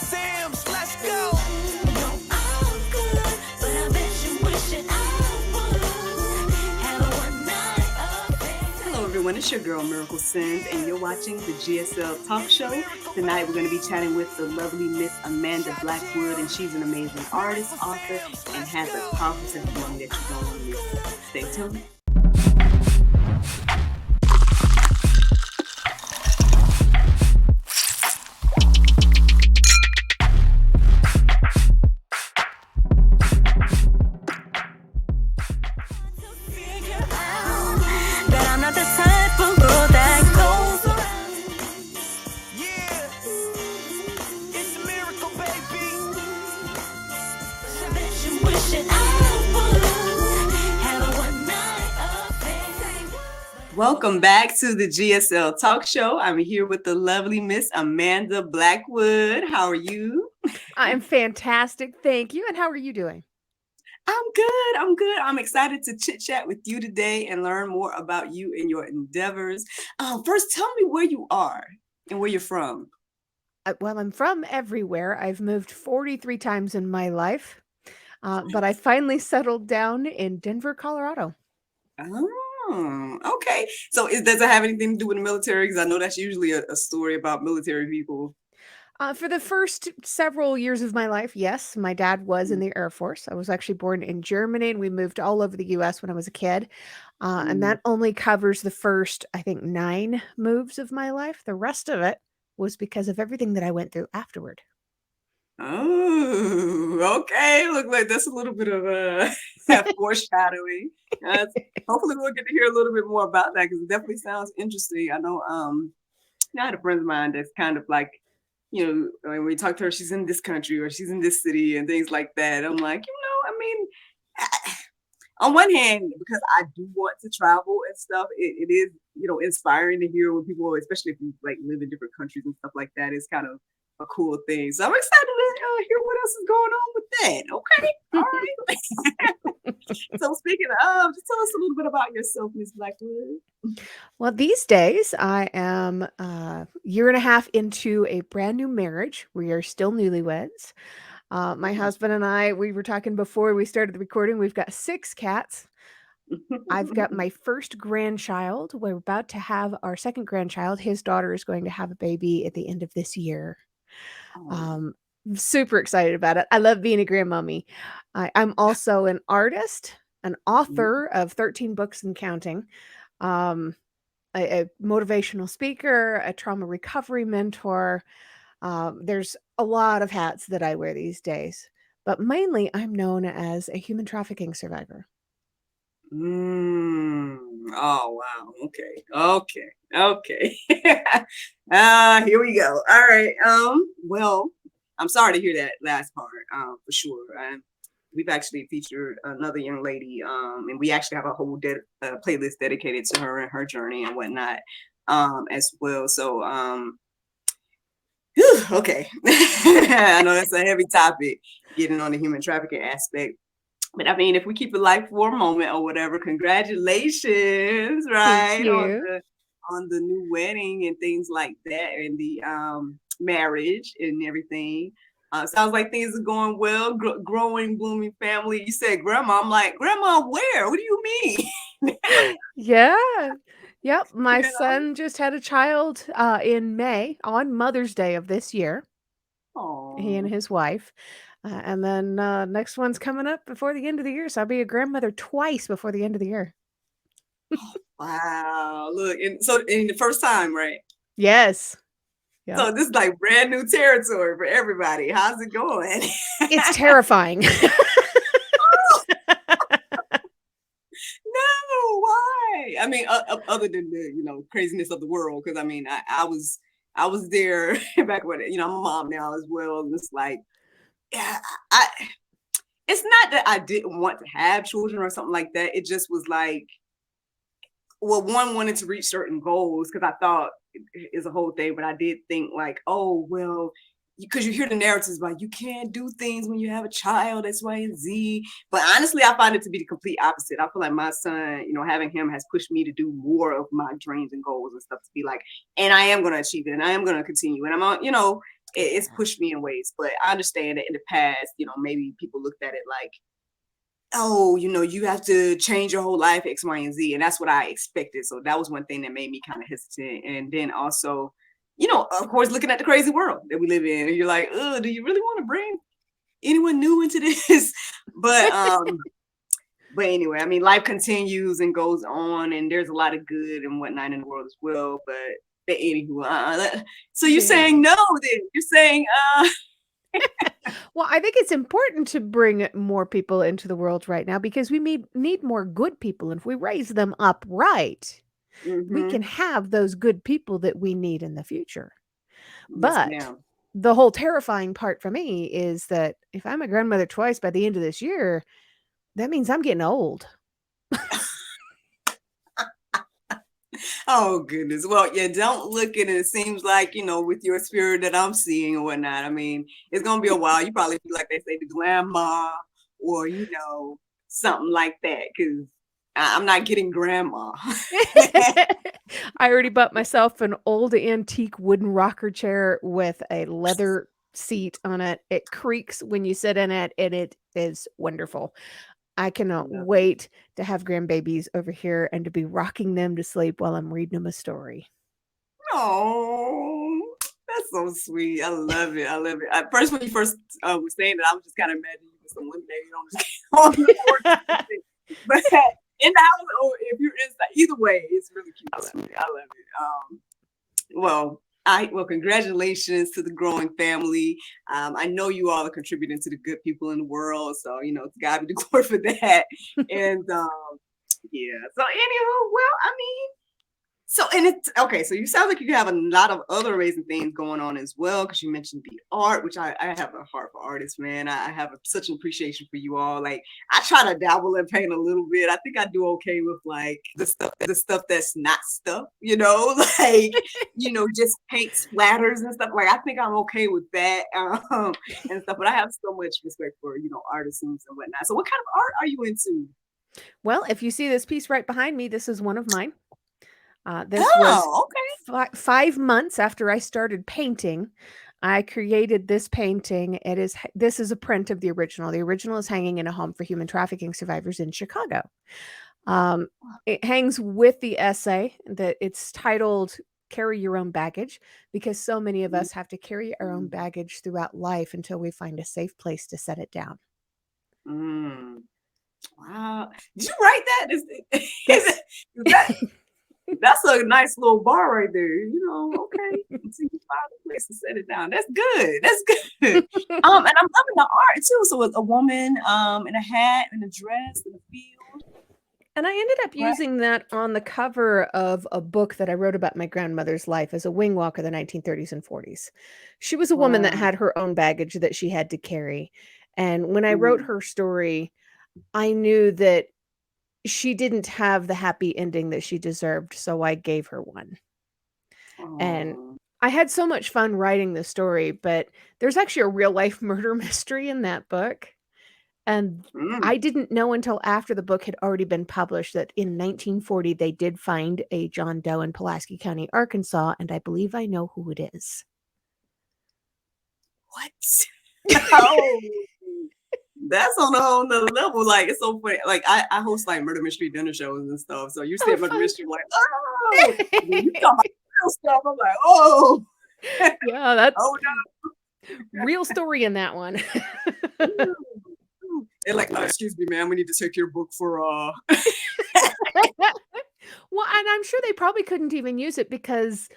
Sims, let's go. Hello everyone, it's your girl Miracle Sims and you're watching the GSL Talk Show. Tonight we're going to be chatting with the lovely Miss Amanda Blackwood, and she's an amazing artist, author, and has a powerful testimony that you don't want to miss. Stay tuned. Welcome back to the GSL Talk Show. I'm here with the lovely Miss Amanda Blackwood. How are you? I'm fantastic. Thank you. And how are you doing? I'm good. I'm excited to chit chat with you today and learn more about you and your endeavors. First, tell me where you are and where you're from. Well, I'm from everywhere. I've moved 43 times in my life, but I finally settled down in Denver, Colorado. Oh, okay. So does it have anything to do with the military? Because I know that's usually a story about military people. For the first several years of my life, yes, my dad was in the Air Force. I was actually born in Germany, and we moved all over the U.S. when I was a kid. And that only covers the first, I think, 9 moves of my life. The rest of it was because of everything that I went through afterward. Oh, okay. Look like that's a little bit of foreshadowing. Hopefully we'll get to hear a little bit more about that, because it definitely sounds interesting. I know I had a friend of mine that's kind of like, when we talk to her, she's in this country or she's in this city and things like that. I'm like, on one hand, because I do want to travel and stuff, it is, inspiring to hear when people, especially if you like live in different countries and stuff like that, it's kind of a cool thing. So I'm excited to hear what else is going on with that. Okay. All right. So speaking of, just tell us a little bit about yourself, Miss Blackwood. Well, these days I am a year and a half into a brand new marriage. We are still newlyweds. My husband and I, we were talking before we started the recording, we've got 6 cats. I've got my first grandchild. We're about to have our second grandchild. His daughter is going to have a baby at the end of this year. I'm super excited about it. I love being a grandmommy. I'm also an artist, an author of 13 books and counting, a motivational speaker, a trauma recovery mentor. There's a lot of hats that I wear these days, but mainly I'm known as a human trafficking survivor. Oh, wow. Okay. Here we go. All right. Well, I'm sorry to hear that last part, for sure. We've actually featured another young lady, and we actually have a whole playlist dedicated to her and her journey and whatnot, as well. So, okay. I know that's a heavy topic, getting on the human trafficking aspect. But I mean, if we keep it light for a moment or whatever, congratulations, right? On the new wedding and things like that, and the marriage and everything. Sounds like things are going well, growing, blooming family. You said grandma. I'm like, grandma, where? What do you mean? Yeah. Yep. My son just had a child in May on Mother's Day of this year. Aww. He and his wife. And then next one's coming up before the end of the year. So I'll be a grandmother twice before the end of the year. Wow. Look, so in the first time, right? Yes. Yep. So this is like brand new territory for everybody. How's it going? It's terrifying. No, why? I mean, other than the craziness of the world, because I mean, I was there back when I'm a mom now as well, and it's like, yeah, it's not that I didn't want to have children or something like that. It just was like, well, one wanted to reach certain goals, because I thought is a whole thing, but I did think like, oh, well, because you hear the narratives about you can't do things when you have a child, X, Y, and Z. But honestly, I find it to be the complete opposite. I feel like my son, having him has pushed me to do more of my dreams and goals and stuff, to be like, and I am going to achieve it, and I am going to continue. And I'm, it's Yeah. pushed me in ways. But I understand that in the past, maybe people looked at it like, oh, you have to change your whole life, X, Y, and Z. And that's what I expected. So that was one thing that made me kind of hesitant. And then also, of course, looking at the crazy world that we live in, and you're like, oh, do you really want to bring anyone new into this? But anyway, I mean, life continues and goes on, and there's a lot of good and whatnot in the world as well. But anywho, so you're Yeah. saying no? Then you're saying Well, I think it's important to bring more people into the world right now because we need more good people. And if we raise them up right, we can mm-hmm. have those good people that we need in the future. Yes, But ma'am. the whole terrifying part for me is that if I'm a grandmother twice by the end of this year, that means I'm getting old. Oh goodness. Well, yeah, don't look at it. It seems like, with your spirit that I'm seeing and whatnot. I mean, it's gonna be a while. You probably feel like they say the grandma or, something like that. Cause I'm not getting grandma. I already bought myself an old antique wooden rocker chair with a leather seat on it. It creaks when you sit in it, and it is wonderful. I cannot Love it. wait to have grandbabies over here and to be rocking them to sleep while I'm reading them a story. Oh, that's so sweet. I love it. I love it. At first, when you first were saying that, I was just kind of imagining you with some lemonade on the porch. But in the house, or if you're inside, either way, it's really cute. I love it. I love it. Well, congratulations to the growing family. I know you all are contributing to the good people in the world, so to God be the glory for that. And yeah. So anywho, well, I mean. So, and it's okay. So you sound like you have a lot of other amazing things going on as well. Cause you mentioned the art, which I have a heart for artists, man. I have such an appreciation for you all. Like I try to dabble in paint a little bit. I think I do okay with like the stuff that's not stuff, like, just paint splatters and stuff. Like I think I'm okay with that and stuff. But I have so much respect for, artisans and whatnot. So what kind of art are you into? Well, if you see this piece right behind me, this is one of mine. This was Oh, okay. 5 months after I started painting. I created this painting. This is a print of the original. The original is hanging in a home for human trafficking survivors in Chicago. It hangs with the essay that it's titled "Carry Your Own Baggage," because so many of us have to carry our own baggage throughout life until we find a safe place to set it down. Mm. Wow. Did you write that? Yes. That's a nice little bar right there. Okay. Until you find a place to set it down. That's good. That's good. And I'm loving the art too. So it's a woman in a hat and a dress in a field. And I ended up Right. using that on the cover of a book that I wrote about my grandmother's life as a wing walker, the 1930s and 40s. She was a woman that Wow. had her own baggage that she had to carry. And when I wrote Mm. her story, I knew that she didn't have the happy ending that she deserved, so I gave her one. And Oh. I had so much fun writing this story, but there's actually a real life murder mystery in that book. And Mm. I didn't know until after the book had already been published that in 1940 they did find a John Doe in Pulaski County, Arkansas, and I believe I know who it is. What? Oh. That's on a whole nother level. Like it's so funny. Like I host like murder mystery dinner shows and stuff. So you Oh, said murder fun. mystery, I'm like, oh, you talking about real stuff. I'm like, oh, Yeah, that's oh real story in that one. no. They're like, excuse me, man, we need to take your book for Well, and I'm sure they probably couldn't even use it because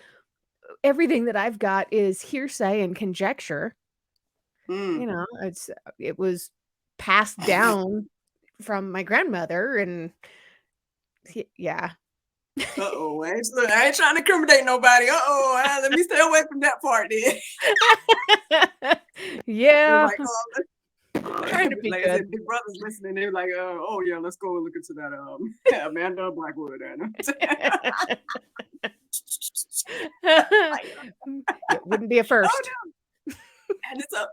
everything that I've got is hearsay and conjecture. mm. It was passed down from my grandmother, and yeah. Uh-oh. I ain't trying to incriminate nobody. Uh-oh. Let me stay away from that part then. They're Yeah, like, trying to be like I good. said, big brother's listening. They're like, oh yeah, let's go and look into that Amanda Blackwood. It wouldn't be a Oh first. no. And it's a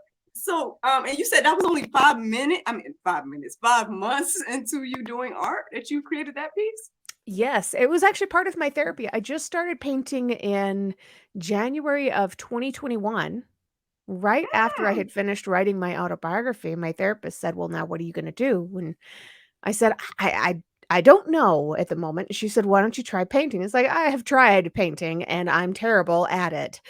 and you said that was only 5 minutes. I mean 5 minutes, 5 months into you doing art that you created that piece? Yes, it was actually part of my therapy. I just started painting in January of 2021. Right after I Hmm. had finished writing my autobiography, my therapist said, "Well, now what are you going to do?" When I said, I don't know at the moment." She said, "Why don't you try painting?" It's like, I have tried painting and I'm terrible at it.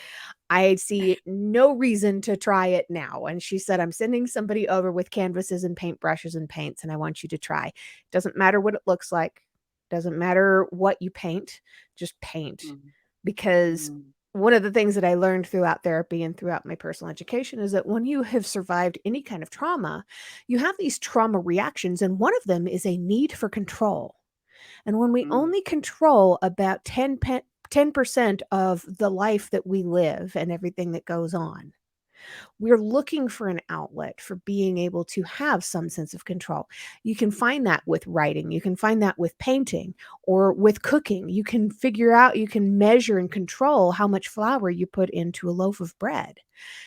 I see no reason to try it now. And she said, "I'm sending somebody over with canvases and paintbrushes and paints, and I want you to try. Doesn't matter what it looks like. Doesn't matter what you paint. Just paint." Mm, Because mm, one of the things that I learned throughout therapy and throughout my personal education is that when you have survived any kind of trauma, you have these trauma reactions, and one of them is a need for control. And when we mm, only control about 10% of the life that we live and everything that goes on, we're looking for an outlet for being able to have some sense of control. You can find that with writing, you can find that with painting or with cooking. You can figure out, you can measure and control how much flour you put into a loaf of bread.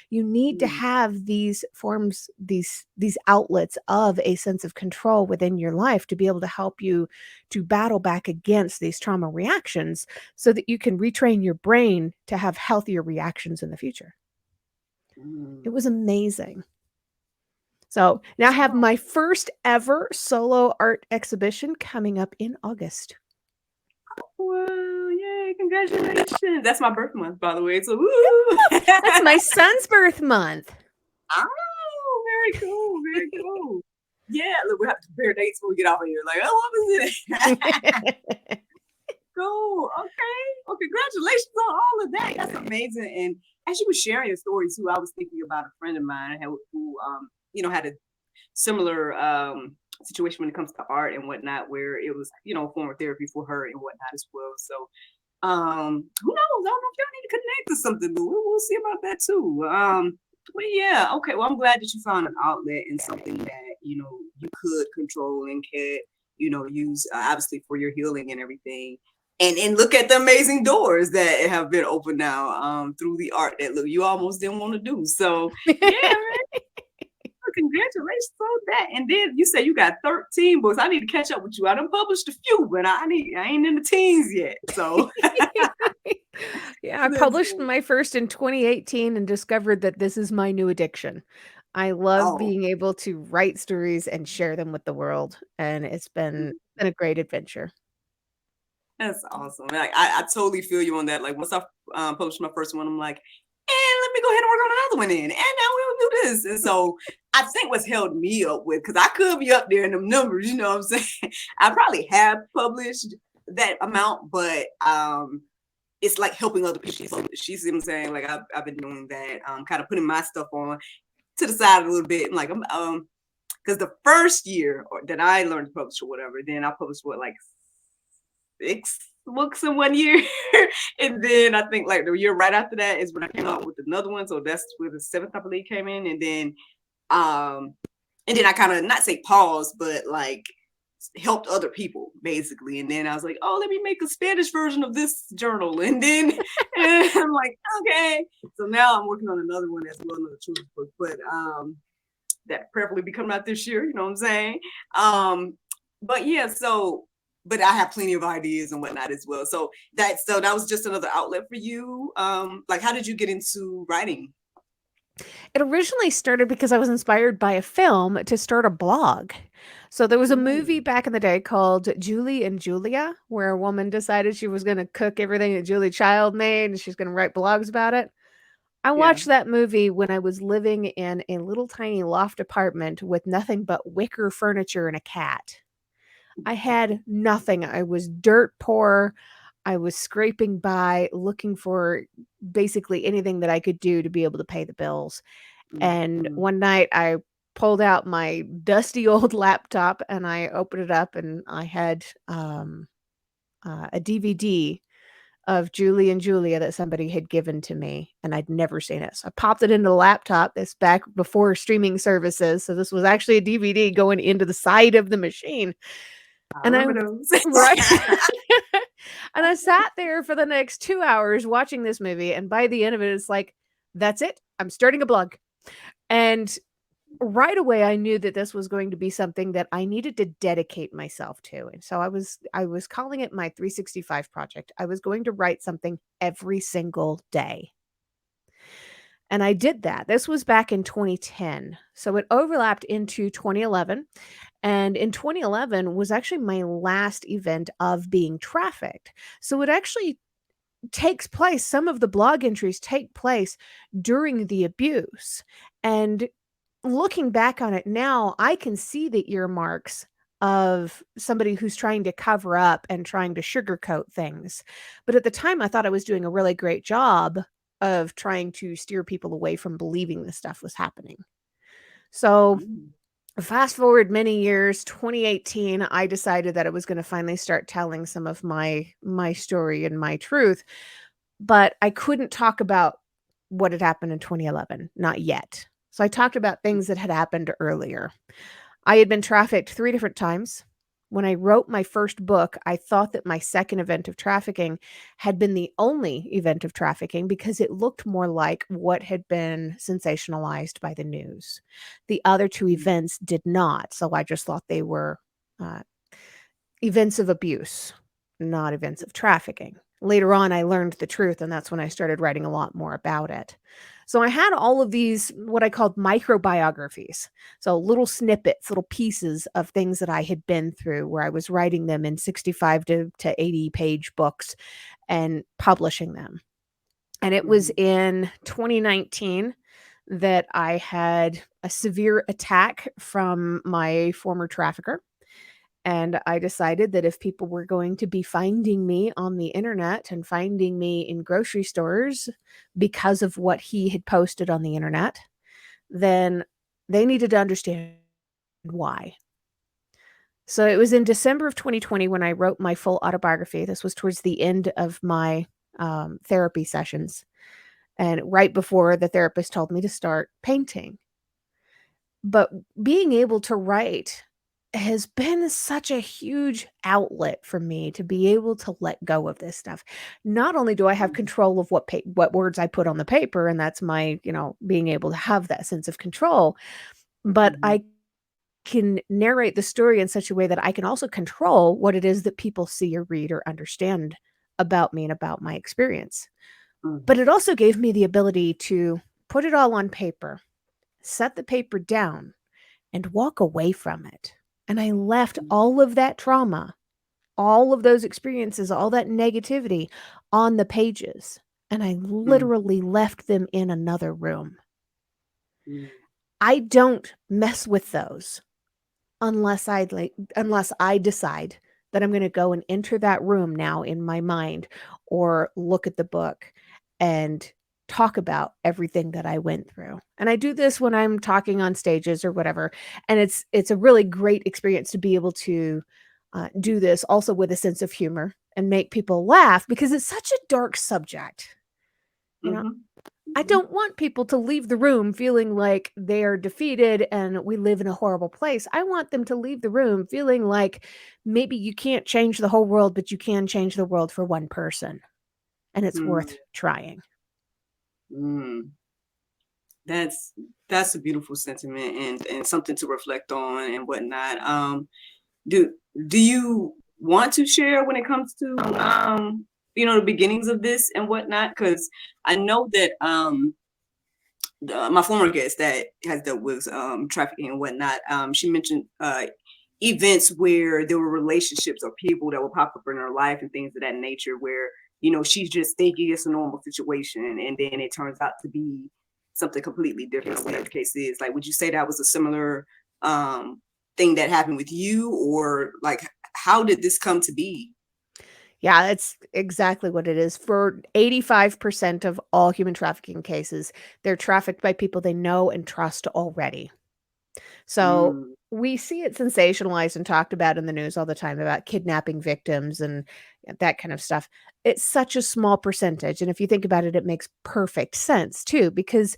You need to mm, have these forms, these outlets of a sense of control within your life to be able to help you to battle back against these trauma reactions so that you can retrain your brain to have healthier reactions in the future. It mm. was amazing. So now I have Oh, my first ever solo art exhibition coming up in August. well, yay, congratulations. That's my birth month, by the way. So, woo. That's my son's birth month. Oh, very cool, very cool. Yeah, look, we have to compare dates when we get off of here. Like, oh, what was it? Cool. Okay. Well, congratulations on all of that. That's amazing. And as you were sharing your story too, I was thinking about a friend of mine who had a similar situation when it comes to art and whatnot, where it was, a form of therapy for her and whatnot as well. So who knows? I don't know if y'all need to connect or something, but we'll see about that too. But yeah, okay. Well, I'm glad that you found an outlet and something that you could control and can use obviously for your healing and everything. And look at the amazing doors that have been opened now through the art that look you almost didn't want to do. So yeah, congratulations on that. And then you say you got 13 books. I need to catch up with you. I done published a few, but I ain't in the teens yet. So Yeah, I published my first in 2018 and discovered that this is my new addiction. I love oh, being able to write stories and share them with the world, and it's been a great adventure. that's awesome. Like I totally feel you on that. Like once I published my first one, I'm like, and let me go ahead and work on another one then. And now we'll do this. And so I think what's held me up with, because I could be up there in them numbers, you know what I'm saying? I probably have published that amount, but it's like helping other people publish. You see what I'm saying? Like I've been doing that, kind of putting my stuff on to the side a little bit. Like I'm because the first year that I learned to publish or whatever, then I published what like 6 books in one year. And then I think like the year right after that is when I came out with another one. So that's where the seventh, I believe, came in. Um and then I kind of not say pause, but like helped other people basically. And then I was like, oh, let me make a Spanish version of this journal. And then and I'm like, okay. So now I'm working on another one as well, another children's book, but that prayerfully be coming out this year, you know what I'm saying? But yeah, so but I have plenty of ideas and whatnot as well. So that was just another outlet for you. Like how did you get into writing? It originally started because I was inspired by a film to start a blog. So there was a movie Ooh, back in the day called Julie and Julia, where a woman decided she was going to cook everything that Julie Child made and she's going to write blogs about it. I yeah. watched that movie when I was living in a little tiny loft apartment with nothing but wicker furniture and a cat. I had nothing. I was dirt poor. I was scraping by looking for basically anything that I could do to be able to pay the bills. And Mm-hmm. one night I pulled out my dusty old laptop and I opened it up and I had a DVD of Julie and Julia that somebody had given to me and I'd never seen it. So I popped it into the laptop. This back before streaming services. So this was actually a DVD going into the side of the machine. I And I remember those. right. And I sat there for the next 2 hours watching this movie and by the end of it it's like that's it. I'm starting a blog. And right away I knew that this was going to be something that I needed to dedicate myself to. And so I was calling it my 365 project. I was going to write something every single day. And I did that. This was back in 2010. So it overlapped into 2011. And in 2011 was actually my last event of being trafficked. So it actually takes place, some of the blog entries take place during the abuse. And looking back on it now, I can see the earmarks of somebody who's trying to cover up and trying to sugarcoat things. But at the time, I thought I was doing a really great job of trying to steer people away from believing this stuff was happening. So Mm. fast forward many years, 2018, I decided that I was going to finally start telling some of my story and my truth, but I couldn't talk about what had happened in 2011, not yet. So I talked about things that had happened earlier. I had been trafficked 3 different times. When I wrote my first book, I thought that my second event of trafficking had been the only event of trafficking because it looked more like what had been sensationalized by the news. The other 2 Mm. events did not, so I just thought they were uh, events of abuse, not events of trafficking. Later on, I learned the truth, and that's when I started writing a lot more about it. So I had all of these, what I called microbiographies. So little snippets, little pieces of things that I had been through, where I was writing them in 65 to 80 page books and publishing them. And it was Mhm. in 2019 that I had a severe attack from my former trafficker. And I decided that if people were going to be finding me on the internet and finding me in grocery stores because of what he had posted on the internet, then they needed to understand why. So it was in December of 2020 when I wrote my full autobiography. This was towards the end of my therapy sessions and right before the therapist told me to start painting. But being able to write has been such a huge outlet for me to be able to let go of this stuff. Not only do I have control of what words I put on the paper, and that's my, being able to have that sense of control, but Mhm. I can narrate the story in such a way that I can also control what it is that people see or read or understand about me and about my experience. Mhm. But it also gave me the ability to put it all on paper, set the paper down, and walk away from it. And I left Mhm. all of that trauma, all of those experiences, all that negativity on the pages. And I Mhm. literally left them in another room. Mhm. I don't mess with those unless I decide that I'm going to go and enter that room now in my mind or look at the book and talk about everything that I went through. And I do this when I'm talking on stages or whatever, and it's a really great experience to be able to do this also with a sense of humor and make people laugh because it's such a dark subject. You know, Mhm. I Mhm. don't want people to leave the room feeling like they are defeated and we live in a horrible place. I want them to leave the room feeling like maybe you can't change the whole world, but you can change the world for one person, and it's worth Mhm. trying. Mm. That's that's a beautiful sentiment and something to reflect on and whatnot. Do do you want to share when it comes to the beginnings of this and whatnot? Because I know that my former guest that has dealt with trafficking and whatnot, she mentioned events where there were relationships or people that would pop up in her life and things of that nature where she's just thinking it's a normal situation and then it turns out to be something completely different, whatever the case is. Like, would you say that was a similar thing that happened with you, or like how did this come to be? Yeah, that's exactly what it is. For 85% of all human trafficking cases, they're trafficked by people they know and trust already. So Mm, we see it sensationalized and talked about in the news all the time about kidnapping victims and that kind of stuff. It's such a small percentage. And if you think about it, it makes perfect sense too, because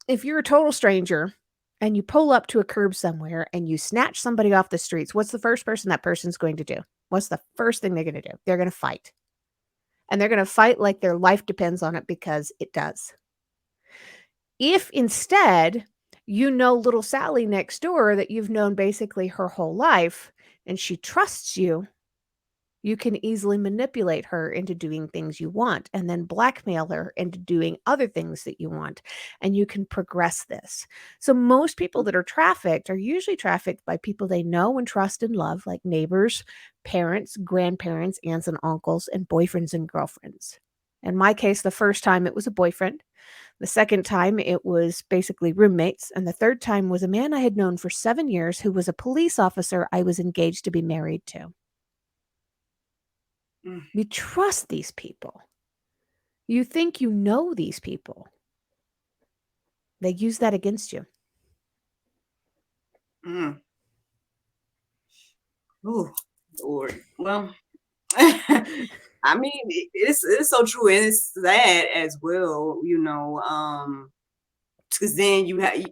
if you're a total stranger and you pull up to a curb somewhere and you snatch somebody off the streets, what's the first person that person's going to do? What's the first thing they're going to do? They're going to fight. And they're going to fight like their life depends on it because it does. If instead you know little Sally next door that you've known basically her whole life and she trusts you, You can easily manipulate her into doing things you want and then blackmail her into doing other things that you want. And you can progress this. So, most people that are trafficked are usually trafficked by people they know and trust and love, like neighbors, parents, grandparents, aunts and uncles, and boyfriends and girlfriends. In my case, the first time it was a boyfriend. The second time it was basically roommates. And the third time was a man I had known for 7 years who was a police officer I was engaged to be married to. You trust these people. You think you know these people. They use that against you. Oh, Lord. Well, I mean, it's so true, and it's sad as well, because then you have,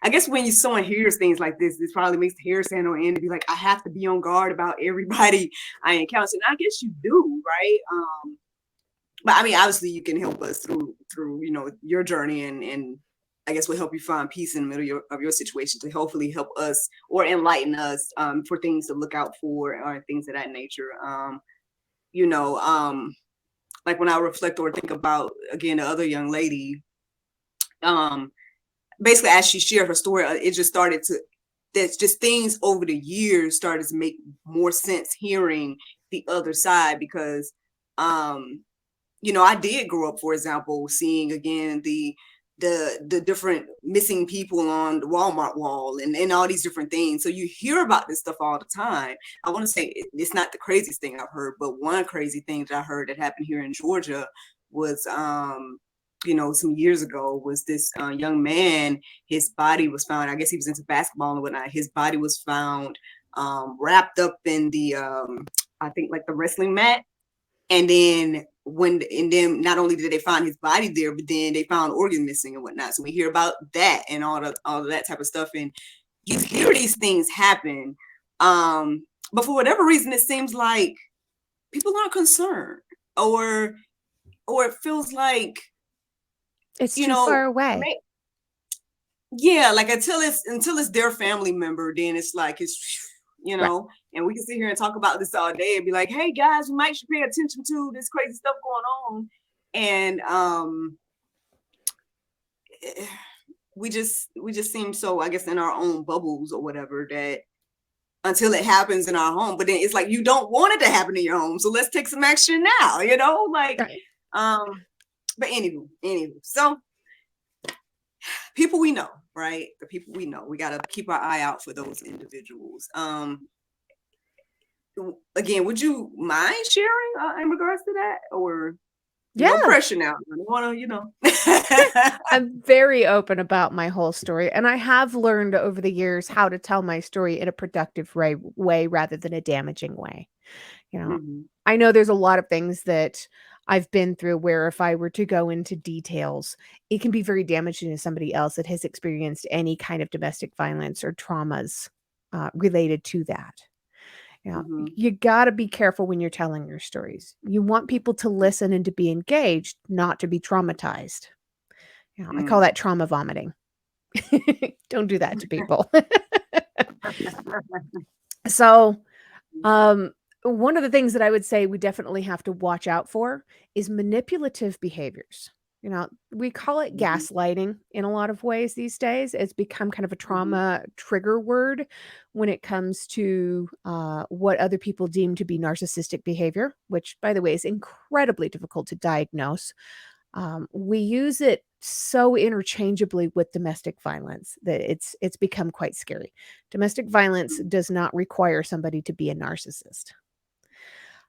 I guess when someone hears things like this probably makes the hair stand on end to be like, I have to be on guard about everybody I encounter. And I guess you do, right? But I mean, obviously you can help us through your journey, and I guess will help you find peace in the middle of your situation to hopefully help us or enlighten us for things to look out for or things of that nature. You know, like when I reflect or think about again the other young lady, basically as she shared her story, it just started to, there's just things over the years started to make more sense hearing the other side, because I did grow up, for example, seeing again the different missing people on the Walmart wall and all these different things. So you hear about this stuff all the time. I want to say it's not the craziest thing I've heard, but one crazy thing that I heard that happened here in Georgia was some years ago, was this young man, his body was found, I guess he was into basketball and whatnot, his body was found wrapped up in the I think like the wrestling mat. And then not only did they find his body there, but then they found organ missing and whatnot. So we hear about that and all of that type of stuff. And you hear these things happen. But for whatever reason, it seems like people aren't concerned, or it feels like it's too far away. Yeah, like until it's their family member, then it's like right. And we can sit here and talk about this all day and be like, hey guys, we should pay attention to this crazy stuff going on. And we just seem so, I guess, in our own bubbles or whatever, that until it happens in our home. But then it's like, you don't want it to happen in your home, so let's take some action now, like right. But anywho, so people we know, right? The people we know, we got to keep our eye out for those individuals. Again, would you mind sharing in regards to that, or no pressure now? I don't want to, I'm very open about my whole story, and I have learned over the years how to tell my story in a productive way rather than a damaging way. I know there's a lot of things that I've been through where if I were to go into details, it can be very damaging to somebody else that has experienced any kind of domestic violence or traumas related to that. You got to be careful when you're telling your stories. You want people to listen and to be engaged, not to be traumatized. I call that trauma vomiting. Don't do that to people. So, one of the things that I would say we definitely have to watch out for is manipulative behaviors. We call it gaslighting in a lot of ways these days. It's become kind of a trauma trigger word when it comes to what other people deem to be narcissistic behavior, which, by the way, is incredibly difficult to diagnose. We use it so interchangeably with domestic violence that it's become quite scary. Domestic violence does not require somebody to be a narcissist.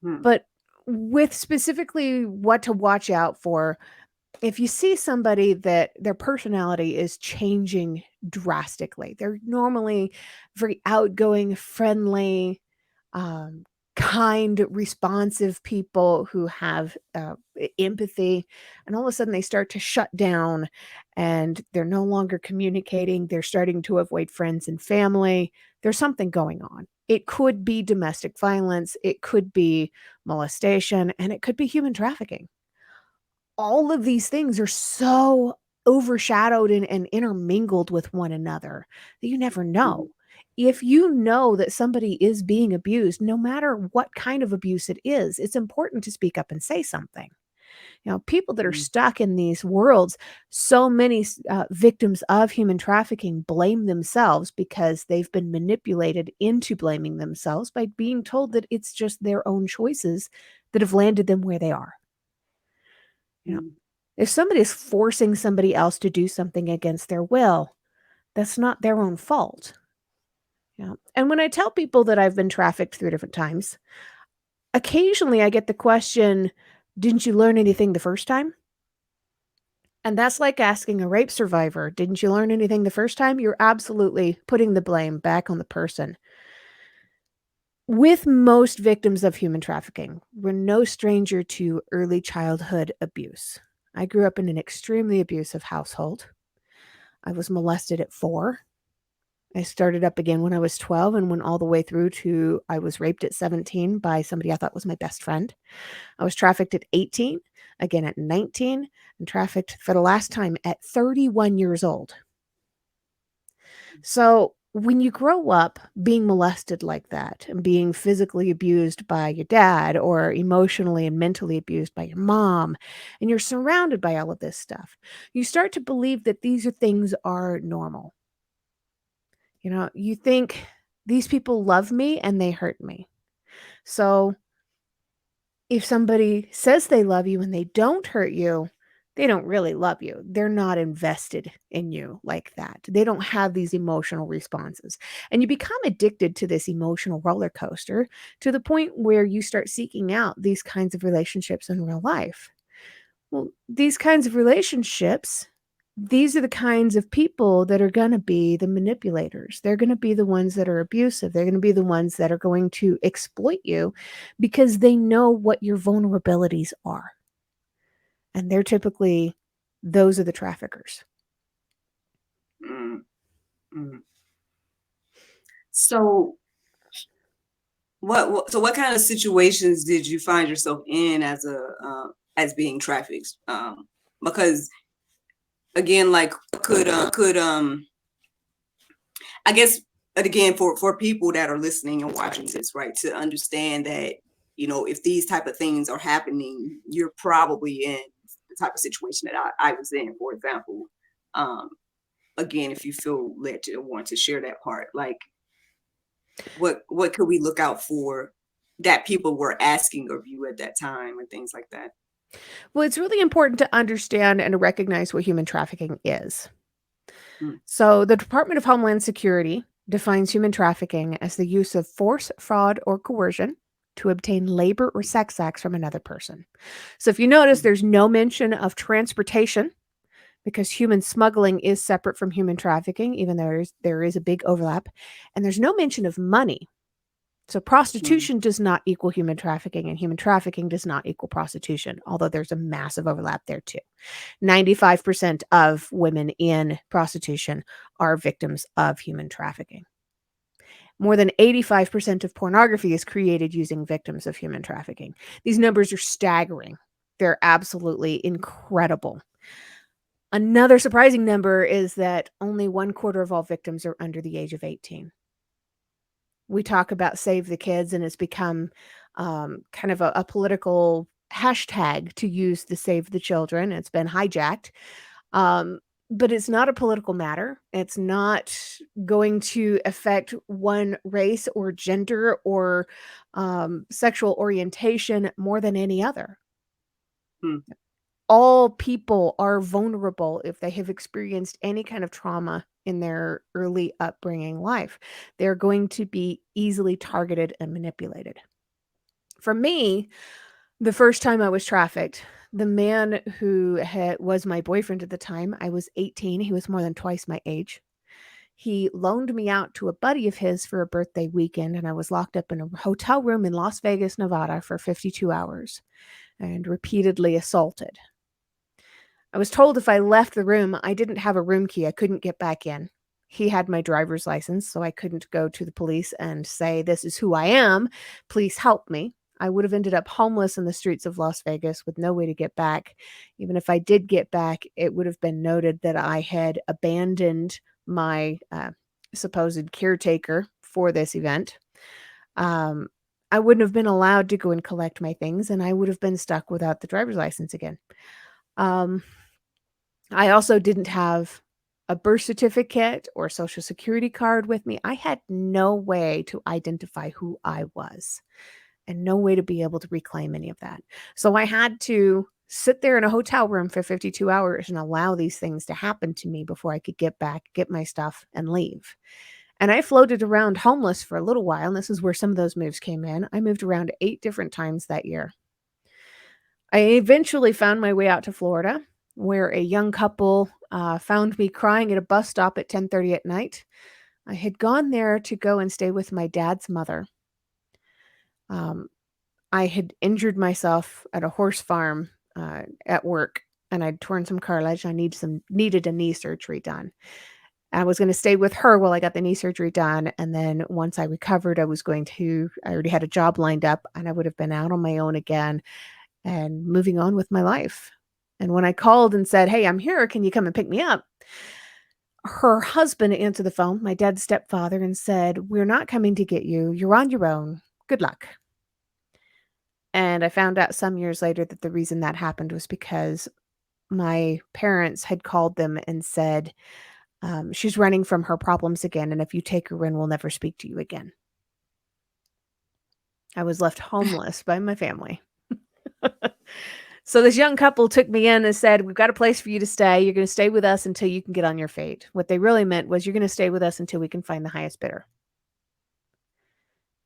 But with specifically what to watch out for, if you see somebody that their personality is changing drastically, they're normally very outgoing, friendly, kind, responsive people who have empathy, and all of a sudden they start to shut down and they're no longer communicating. They're starting to avoid friends and family. There's something going on. It could be domestic violence, it could be molestation, and it could be human trafficking. All of these things are so overshadowed and intermingled with one another that you never know. if you know that somebody is being abused, no matter what kind of abuse it is, it's important to speak up and say something. People that are Mm, stuck in these worlds, so many victims of human trafficking blame themselves because they've been manipulated into blaming themselves by being told that it's just their own choices that have landed them where they are. You know, mm, if somebody is forcing somebody else to do something against their will, that's not their own fault. And when I tell people that I've been trafficked 3 different times, occasionally I get the question, didn't you learn anything the first time? And that's like asking a rape survivor, didn't you learn anything the first time? You're absolutely putting the blame back on the person. With most victims of human trafficking, we're no stranger to early childhood abuse. I grew up in an extremely abusive household. I was molested at 4. I started up again when I was 12 and went all the way through to I was raped at 17 by somebody I thought was my best friend. I was trafficked at 18, again at 19, and trafficked for the last time at 31 years old. So when you grow up being molested like that and being physically abused by your dad or emotionally and mentally abused by your mom, and you're surrounded by all of this stuff, you start to believe that these things are normal. You think these people love me and they hurt me. So if somebody says they love you and they don't hurt you, they don't really love you. They're not invested in you like that. They don't have these emotional responses. And you become addicted to this emotional roller coaster to the point where you start seeking out these kinds of relationships in real life. Well, these kinds of relationships, these are the kinds of people that are going to be the manipulators. They're going to be the ones that are abusive. They're going to be the ones that are going to exploit you because they know what your vulnerabilities are. And they're typically, those are the traffickers. mm, mm. So what kind of situations did you find yourself in as being trafficked? Because again, like could I guess, and again, for people that are listening and watching this, right, to understand that, if these type of things are happening, you're probably in the type of situation that I was in, for example. Um, Again, if you feel led to want to share that part, like what could we look out for that people were asking of you at that time and things like that? Well, it's really important to understand and to recognize what human trafficking is. Mm, So, the Department of Homeland Security defines human trafficking as the use of force, fraud, or coercion to obtain labor or sex acts from another person. So, if you notice, mm, there's no mention of transportation because human smuggling is separate from human trafficking, even though there is a big overlap. And there's no mention of money. So, mm, prostitution does not equal human trafficking, and human trafficking does not equal prostitution, although there's a massive overlap there too. 95% of women in prostitution are victims of human trafficking. More than 85% of pornography is created using victims of human trafficking. These numbers are staggering. They're absolutely incredible. Another surprising number is that only 1/4 of all victims are under the age of 18. We talk about save the kids, and it's become kind of a political hashtag to use the save the children. It's been hijacked. Um, but it's not a political matter. It's not going to affect one race or gender or sexual orientation more than any other. mm, All people are vulnerable if they have experienced any kind of trauma in their early upbringing life. They're going to be easily targeted and manipulated. For me, the first time I was trafficked, the man who was my boyfriend at the time, I was 18. He was more than twice my age. He loaned me out to a buddy of his for a birthday weekend, and I was locked up in a hotel room in Las Vegas, Nevada for 52 hours and repeatedly assaulted. I was told if I left the room, I didn't have a room key. I couldn't get back in. He had my driver's license, so I couldn't go to the police and say, "This is who I am. Please help me." I would have ended up homeless in the streets of Las Vegas with no way to get back. Even if I did get back, it would have been noted that I had abandoned my supposed caretaker for this event, um, I wouldn't have been allowed to go and collect my things, and I would have been stuck without the driver's license again. Um, I also didn't have a birth certificate or social security card with me. I had no way to identify who I was and no way to be able to reclaim any of that. So I had to sit there in a hotel room for 52 hours and allow these things to happen to me before I could get back, get my stuff, and leave. And I floated around homeless for a little while. And this is where some of those moves came in. I moved around 8 different times that year. I eventually found my way out to Florida, where a young couple found me crying at a bus stop at 10:30 at night. I had gone there to go and stay with my dad's mother. Um, I had injured myself at a horse farm at work, and I'd torn some cartilage. I needed a knee surgery done. I was going to stay with her while I got the knee surgery done, and then once I recovered, I already had a job lined up, and I would have been out on my own again and moving on with my life. And when I called and said, "Hey, I'm here. Can you come and pick me up?" Her husband answered the phone, my dad's stepfather, and said, "We're not coming to get you. You're on your own. Good luck." And I found out some years later that the reason that happened was because my parents had called them and said, "She's running from her problems again, and if you take her in, we'll never speak to you again." I was left homeless by my family. So this young couple took me in and said, "We've got a place for you to stay. You're going to stay with us until you can get on your fate." What they really meant was, "You're going to stay with us until we can find the highest bidder."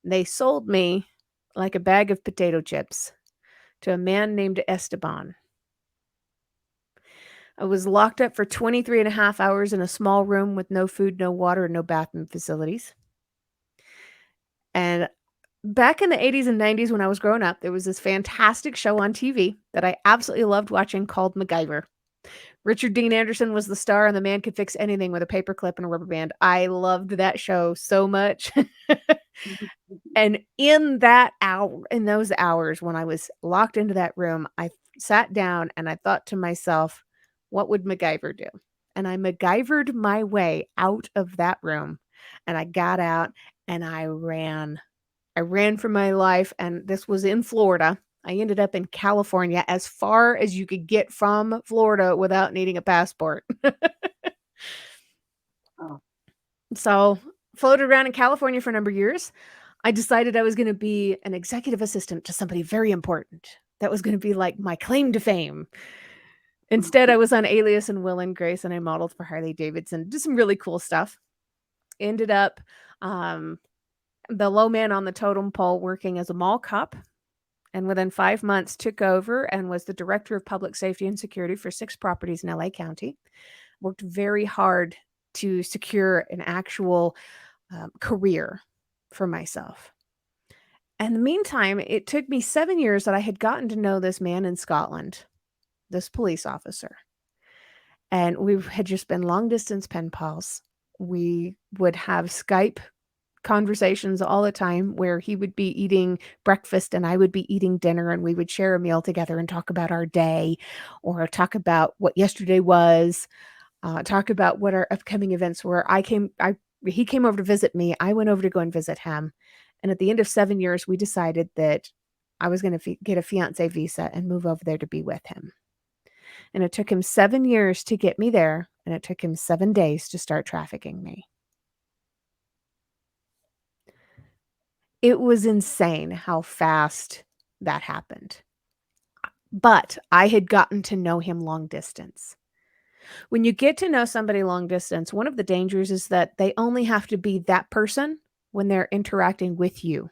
They sold me like a bag of potato chips to a man named Esteban. I was locked up for 23 and a half hours in a small room with no food, no water, and no bathroom facilities. And back in the 80s and 90s when I was growing up, there was this fantastic show on TV that I absolutely loved watching called MacGyver. Richard Dean Anderson was the star, and the man could fix anything with a paperclip and a rubber band. I loved that show so much. And in those hours when I was locked into that room, I sat down and I thought to myself, what would MacGyver do? And I MacGyvered my way out of that room, and I got out and I ran. I ran for my life, and this was in Florida. I ended up in California, as far as you could get from Florida without needing a passport. Oh, So, floated around in California for a number of years. I decided I was going to be an executive assistant to somebody very important. That was going to be like my claim to fame. Instead, I was on Alias and Will and Grace, and I modeled for Harley Davidson. Did some really cool stuff. Ended up um, the low man on the totem pole working as a mall cop, and within 5 months took over and was the director of public safety and security for 6 properties in LA County. Worked very hard to secure an actual career for myself. In the meantime, it took me 7 years that I had gotten to know this man in Scotland, this police officer. And we had just been long distance pen pals. We would have Skype conversations all the time where he would be eating breakfast and I would be eating dinner, and we would share a meal together and talk about our day or talk about what yesterday was, talk about what our upcoming events were. He came over to visit me. I went over to go and visit him. And at the end of 7 years, we decided that I was going to get a fiance visa and move over there to be with him. And it took him 7 years to get me there, and it took him 7 days to start trafficking me. It was insane how fast that happened. But I had gotten to know him long distance. When you get to know somebody long distance, one of the dangers is that they only have to be that person when they're interacting with you.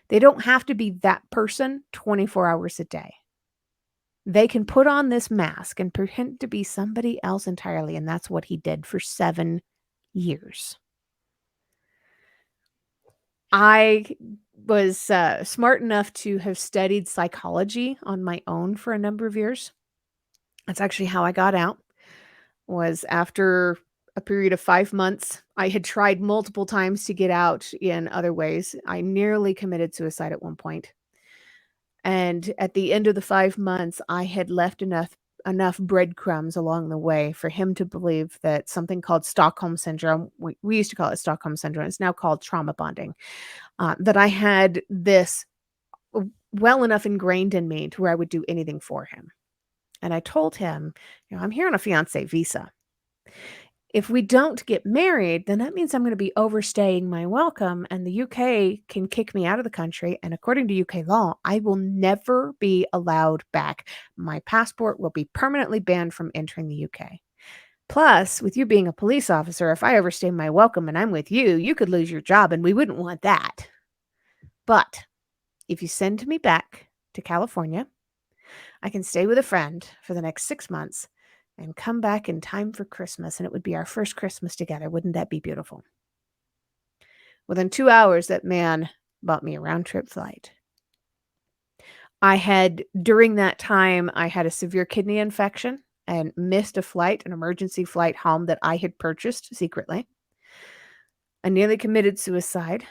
They don't have to be that person 24 hours a day. They can put on this mask and pretend to be somebody else entirely, and that's what he did for 7 years. I was smart enough to have studied psychology on my own for a number of years. That's actually how I got out. Was after a period of 5 months. I had tried multiple times to get out in other ways. I nearly committed suicide at one point. And at the end of the 5 months, I had left enough breadcrumbs along the way for him to believe that something called Stockholm Syndrome, we used to call it Stockholm Syndrome, it's now called trauma bonding, that I had this well enough ingrained in me to where I would do anything for him. And I told him, I'm here on a fiancé visa. If we don't get married, then that means I'm going to be overstaying my welcome, and the UK can kick me out of the country. And according to UK law, I will never be allowed back. My passport will be permanently banned from entering the UK. Plus, with you being a police officer, if I overstay my welcome and I'm with you, you could lose your job, and we wouldn't want that. But if you send me back to California, I can stay with a friend for the next 6 months and come back in time for Christmas, and it would be our first Christmas together. Wouldn't that be beautiful? Within 2 hours, that man bought me a round-trip flight. During that time, I had a severe kidney infection and missed a flight, an emergency flight home that I had purchased secretly. I nearly committed suicide.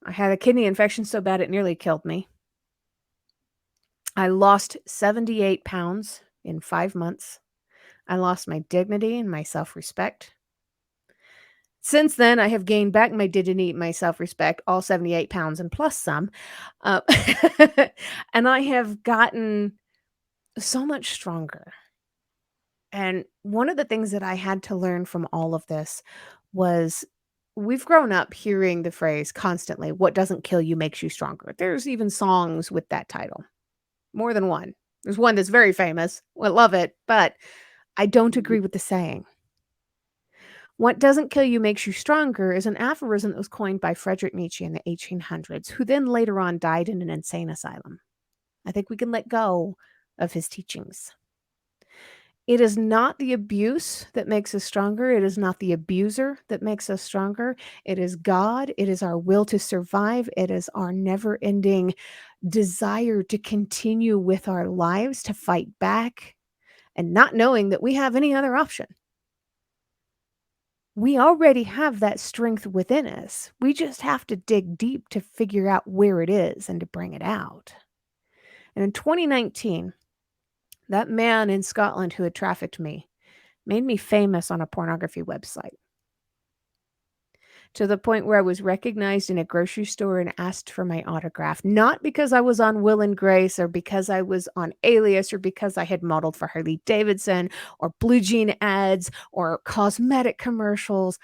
I had a kidney infection so bad it nearly killed me. I lost 78 pounds in 5 months. I lost my dignity and my self-respect. Since then, I have gained back my dignity, my self-respect, all 78 pounds and plus some. Uh, and I have gotten so much stronger. And one of the things that I had to learn from all of this was we've grown up hearing the phrase constantly, what doesn't kill you makes you stronger. There's even songs with that title. More than one. There's one that's very famous. I love it, but I don't agree with the saying. What doesn't kill you makes you stronger is an aphorism that was coined by Friedrich Nietzsche in the 1800s, who then later on died in an insane asylum. I think we can let go of his teachings. It is not the abuse that makes us stronger. It is not the abuser that makes us stronger. It is God. It is our will to survive. It is our never-ending desire to continue with our lives, to fight back, and not knowing that we have any other option. We already have that strength within us. We just have to dig deep to figure out where it is and to bring it out. And in 2019, that man in Scotland who had trafficked me made me famous on a pornography website, to the point where I was recognized in a grocery store and asked for my autograph, not because I was on Will and Grace or because I was on Alias or because I had modeled for Harley Davidson or blue jean ads or cosmetic commercials,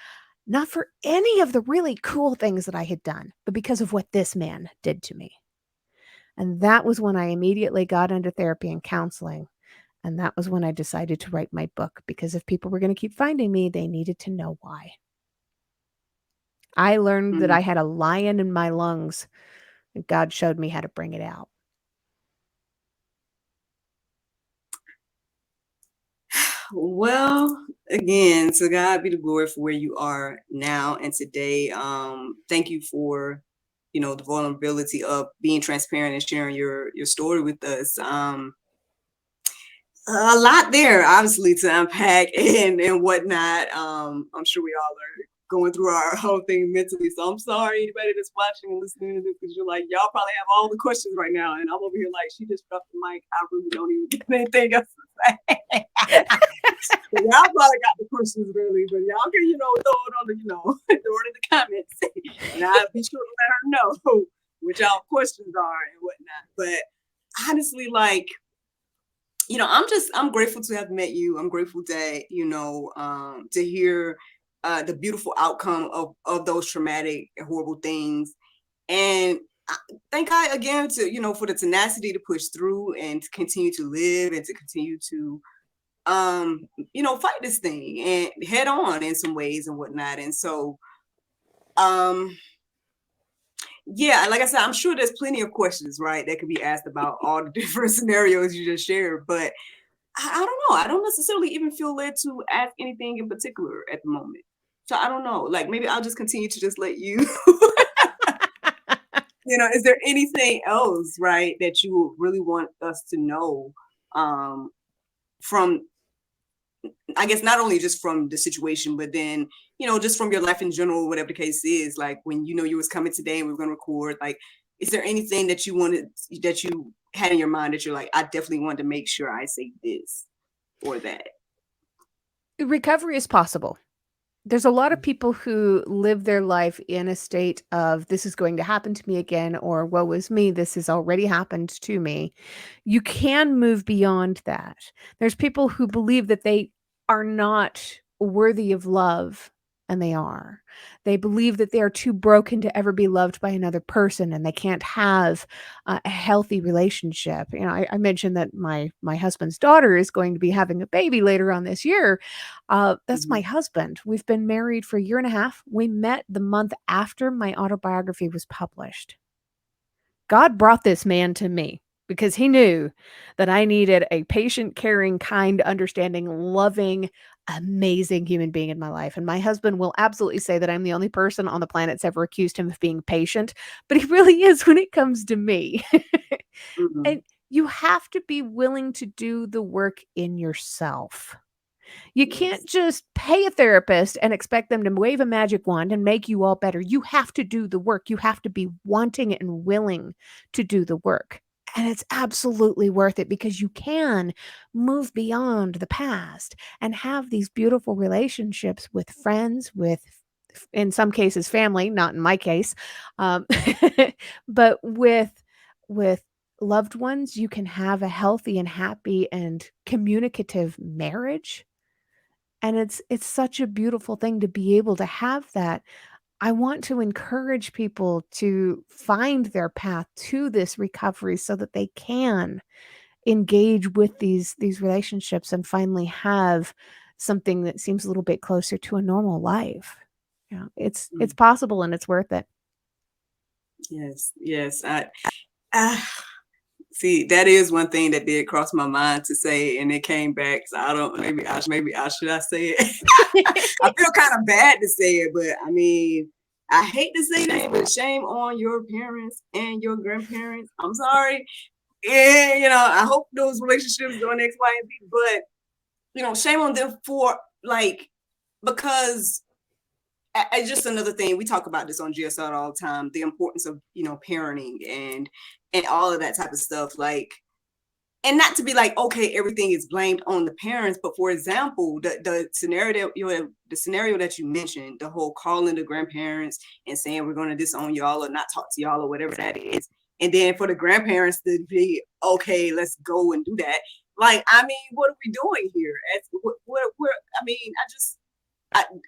not for any of the really cool things that I had done, but because of what this man did to me. And that was when I immediately got into therapy and counseling. And that was when I decided to write my book, because if people were going to keep finding me, they needed to know why. I learned that I had a lion in my lungs, and God showed me how to bring it out. Well, again, to God be the glory for where you are now and today. Thank you for, the vulnerability of being transparent and sharing your story with us. A lot there, obviously, to unpack and whatnot. I'm sure we all are going through our whole thing mentally. So I'm sorry, anybody that's watching and listening to this, because you're like, y'all probably have all the questions right now, and I'm over here like, she just dropped the mic. I really don't even get anything else to say. So y'all probably got the questions early, but y'all can, throw it on the, throw it in the comments, and I'll be sure to let her know what y'all questions are and whatnot. But honestly, like, I'm grateful to have met you. I'm grateful that, to hear the beautiful outcome of those traumatic and horrible things. And I thank God again for the tenacity to push through and to continue to live and to continue to, fight this thing and head on in some ways and whatnot. And so, yeah, like I said, I'm sure there's plenty of questions, right, that could be asked about all the different scenarios you just shared, but I don't know. I don't necessarily even feel led to ask anything in particular at the moment. So I don't know. Like, maybe I'll just continue to just let you, is there anything else, right, that you really want us to know from, I guess, not only just from the situation, but then, just from your life in general, whatever the case is, like when you was coming today and we were going to record, like, is there anything that you had in your mind that you're like, I definitely wanted to make sure I say this? or that? Recovery is possible. There's a lot of people who live their life in a state of this is going to happen to me again, or woe is me, this has already happened to me. You can move beyond that. There's people who believe that they are not worthy of love, and they are. They believe that they are too broken to ever be loved by another person, and they can't have a healthy relationship. I mentioned that my husband's daughter is going to be having a baby later on this year. That's my Mhm. husband. We've been married for a year and a half. We met the month after my autobiography was published. God brought this man to me because he knew that I needed a patient, caring, kind, understanding, loving, amazing human being in my life. And my husband will absolutely say that I'm the only person on the planet that's ever accused him of being patient, but he really is when it comes to me. Mhm. And you have to be willing to do the work in yourself. You can't Yes. just pay a therapist and expect them to wave a magic wand and make you all better. You have to do the work. You have to be wanting and willing to do the work. And it's absolutely worth it because you can move beyond the past and have these beautiful relationships with friends, with, in some cases, family, not in my case, um, but with loved ones. You can have a healthy and happy and communicative marriage, and it's such a beautiful thing to be able to have that. I want to encourage people to find their path to this recovery so that they can engage with these relationships and finally have something that seems a little bit closer to a normal life. It's Mm. possible and it's worth it. Yes. Yes. I see. That is one thing that did cross my mind to say, and it came back. So I don't. Maybe I should I say it. I feel kind of bad to say it, but I mean, I hate to say this, but shame on your parents and your grandparents. I'm sorry. Yeah, I hope those relationships go on X, Y, and Z, but shame on them for like because just another thing we talk about this on GSL all the time, the importance of parenting and all of that type of stuff, like, and not to be like, okay, everything is blamed on the parents, but for example, the scenario that you mentioned, the whole calling the grandparents and saying we're going to disown y'all or not talk to y'all or whatever that is, and then for the grandparents to be okay, let's go and do that. Like, I mean, what are we doing here? I mean,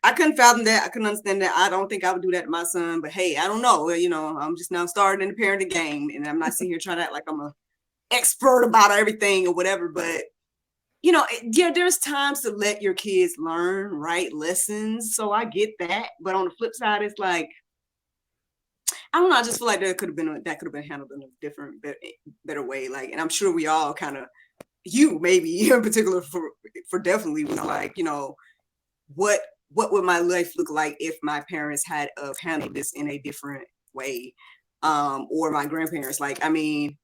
I couldn't fathom that. I couldn't understand that. I don't think I would do that to my son. But hey, I don't know. I'm just now starting in the parenting game, and I'm not sitting here trying to act like I'm a expert about everything or whatever. But yeah, there's times to let your kids learn, right, lessons. So I get that. But on the flip side, it's like I don't know. I just feel like that could have been handled in a different, better way. Like, and I'm sure we all kind of you maybe in particular for definitely was like what would my life look like if my parents had handled this in a different way, or my grandparents. Like, I mean,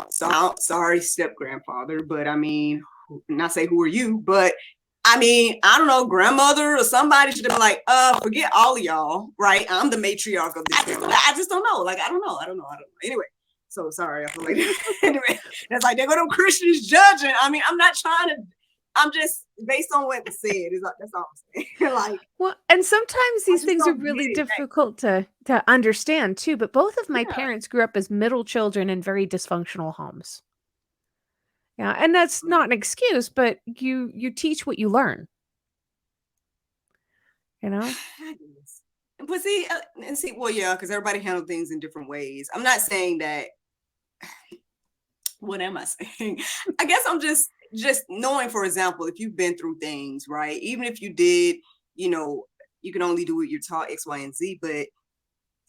sorry, step grandfather, but I mean, not say who are you, but I mean, I don't know, grandmother or somebody should have been like, forget all of y'all, right? I'm the matriarch of this family. I just don't know. Like, I don't know. Anyway, so sorry. I feel like anyway, that's like they go to Christians judging. I mean, I'm not trying to. I'm just based on what was said. That's all I'm saying. Like, Well, and sometimes I these just things are don't get really it. difficult to understand too, but both of my Yeah. parents grew up as middle children in very dysfunctional homes. Yeah, and that's Mm. not an excuse, but you teach what you learn, you know? I guess. But see, well, yeah, because everybody handles things in different ways. I'm not saying that. What am I saying? I guess I'm just knowing, for example, if you've been through things, right? Even if you did, you know, you can only do what you're taught X, Y, and Z. But it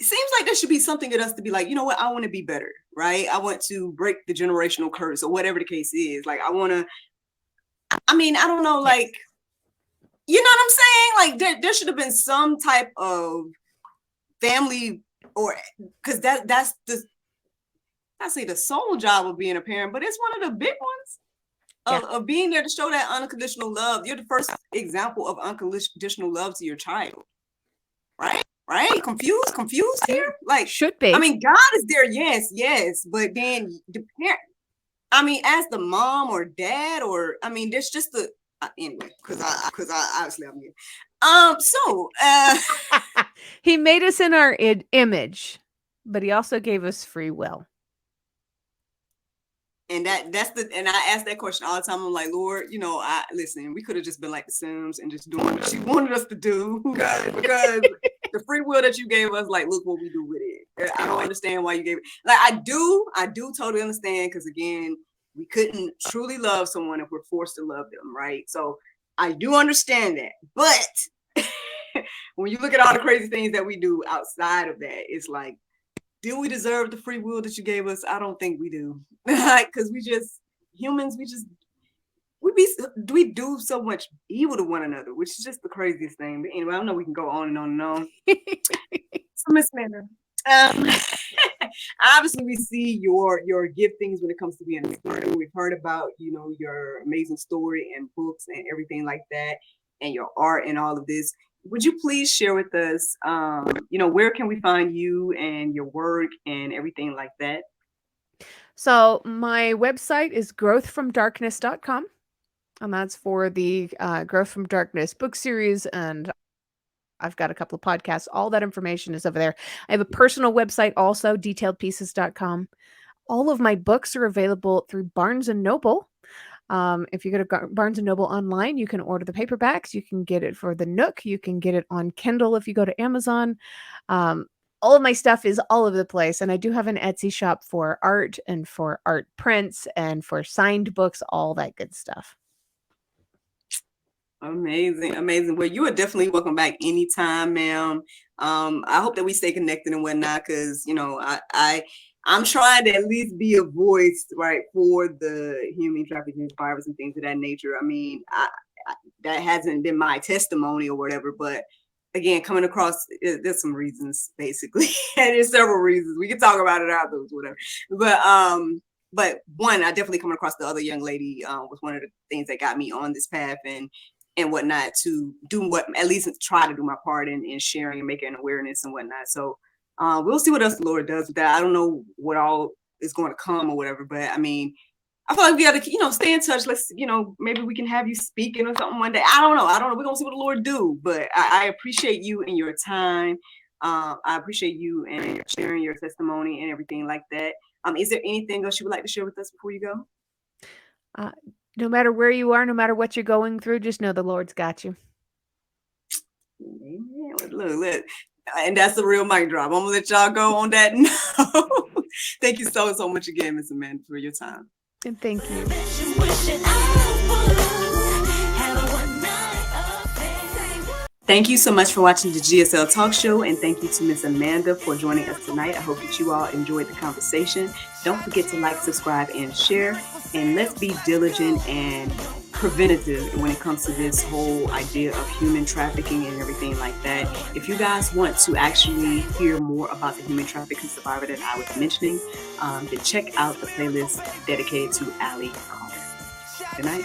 seems like there should be something in us to be like, you know what, I want to be better, right? I want to break the generational curse or whatever the case is. Like, I want to. I mean, I don't know, Yes. like, you know what I'm saying? Like, there should have been some type of family, or because that's the I say the sole job of being a parent, but it's one of the big ones Yeah. of being there to show that unconditional love. You're the first example of unconditional love to your child, right? Right? Confused Yeah. here? Like, Should I be. mean, God is there, yes, but then the parent, I mean, as the mom or dad, or I mean, there's just Anyway, because I obviously I'm here. He made us in our image, but he also gave us free will. And and I ask that question all the time. I'm like, Lord, listen, we could have just been like the Sims and just doing what you wanted us to do, because the free will that you gave us, like, look what we do with it. I don't understand why you gave it. Like, I do totally understand, because again, we couldn't truly love someone if we're forced to love them, right? So I do understand that, but when you look at all the crazy things that we do outside of that, it's like, do we deserve the free will that you gave us? I don't think we do. Because humans, we do so much evil to one another, which is just the craziest thing. But anyway, I know we can go on and on and on. So, Miss Amanda, obviously we see your giftings when it comes to being a speaker. We've heard about, your amazing story and books and everything like that, and your art and all of this. Would you please share with us, where can we find you and your work and everything like that? So my website is growthfromdarkness.com, and that's for the Growth from Darkness book series, and I've got a couple of podcasts. All that information is over there. I have a personal website also, detailedpieces.com. All of my books are available through Barnes & Noble. If you go to Barnes & Noble online, you can order the paperbacks. You can get it for the Nook. You can get it on Kindle if you go to Amazon. All of my stuff is all over the place. And I do have an Etsy shop for art and for art prints and for signed books, all that good stuff. Amazing. Well, you are definitely welcome back anytime, ma'am. I hope that we stay connected and whatnot, because, I'm trying to at least be a voice, right, for the human trafficking survivors and things of that nature. I mean, that hasn't been my testimony or whatever, but again, coming across, there's some reasons, basically. And there's several reasons. We can talk about it afterwards, whatever. But one, I definitely coming across the other young lady was one of the things that got me on this path and whatnot, to do at least try to do my part in sharing and making awareness and whatnot. So we'll see what else the Lord does with that. I don't know what all is going to come or whatever, but I mean, I feel like we got to, stay in touch. Let's, maybe we can have you speaking or something one day. I don't know. We're going to see what the Lord do, but I appreciate you and your time. I appreciate you and sharing your testimony and everything like that. Is there anything else you would like to share with us before you go? No matter where you are, no matter what you're going through, just know the Lord's got you. Amen. Look. And that's the real mic drop. I'm going to let y'all go on that note. Thank you so much again, Ms. Amanda, for your time. And thank you. Thank you so much for watching the GSL Talk Show, and thank you to Ms. Amanda for joining us tonight. I hope that you all enjoyed the conversation. Don't forget to like, subscribe, and share. And let's be diligent and preventative when it comes to this whole idea of human trafficking and everything like that. If you guys want to actually hear more about the human trafficking survivor that I was mentioning, then check out the playlist dedicated to Ali Collins. Good night.